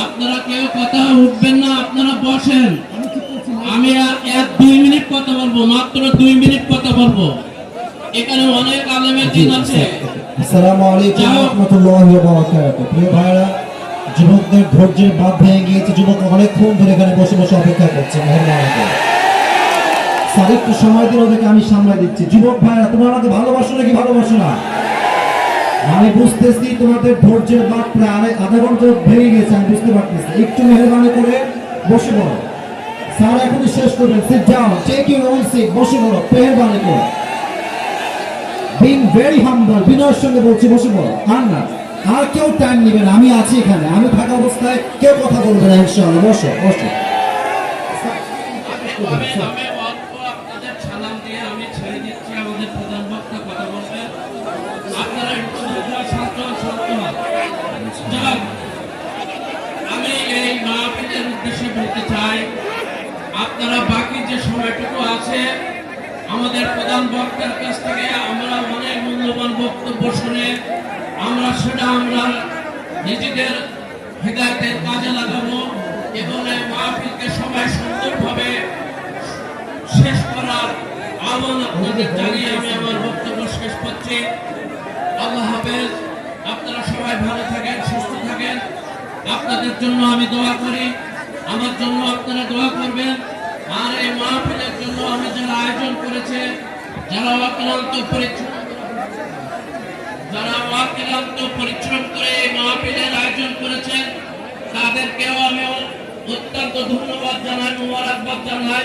আপনারা কেউ কথা উঠবেন না, আপনারা বসেন। আমি 1-2 মিনিট কথা বলবো, মাত্র 2 মিনিট কথা বলবো। এখানে অনেক আলেমের দিন আছে। আসসালামু আলাইকুম ওয়া রাহমাতুল্লাহি ওয়া বারাকাতুহু। প্রিয় ভাইরা, যুবকদের ধৈর্যের বাঁধ ভেঙে গিয়েছে। যুবক অনেকক্ষণ ধরে এখানে বসে বসে অপেক্ষা করছে। মেহরবানি করে স্যার একটু সময় দিন, ওদেরকে আমি সামলাই দিচ্ছি। যুবক ভাইরা, তোমরা আমাকে ভালোবাসো নাকি ভালোবাসো না? আমি বুঝতেছি তোমাদের ধৈর্যের বাঁধ প্রায় আধা ঘন্টা ভেঙে গেছে, আমি বুঝতে পারতেছি। একটু মেহরবানি করে বসে পড়ো। স্যার এখনই শেষ করবেন। Sit down, take your own seat, বসে পড়ো মেহরবানি করে। Being very humble, বিনয়ের সঙ্গে বলছি বসে পড়ো। আর কেউ টাইম নেবে না, আমি আছি এখানে। আমি থাকা অবস্থায় কেউ কথা বলবে না ইনশাআল্লাহ। বসো বসো। আমি অল্প আপনাদের সালাম দিয়ে আমি ছেড়ে দিচ্ছি। আমাদের প্রধান বক্তা কথা বলবেন, আপনারা একটু শান্ত হন। যাক, আমি এই মাহফিলের উদ্দেশ্যে বলতে চাই, আপনারা বাকি যে সময়টুকু আছে আমাদের প্রধান বক্তার কাছ থেকে আমরা অনেক মূল্যবান বক্তব্য শুনে আমরা নিজেদের হিদায়াতের কাজে লাগাবো এবং এই মাহফিলকে সবাই সুন্দরভাবে শেষ করার আহ্বান আপনাদের জানিয়ে আমি আমার বক্তব্য শেষ করছি। আল্লাহ হাফেজ। আপনারা সবাই ভালো থাকেন, সুস্থ থাকেন। আপনাদের জন্য আমি দোয়া করি, আমার জন্য আপনারা দোয়া করবেন। আর এই মাহফিলের জন্য আমি যারা আয়োজন করেছে, যারা অক্লান্ত পরিশ্রম করে এই মাহফিলের আয়োজন করেছেন, তাদেরকেও আমি অত্যন্ত ধন্যবাদ জানাই, মোবারকবাদ জানাই।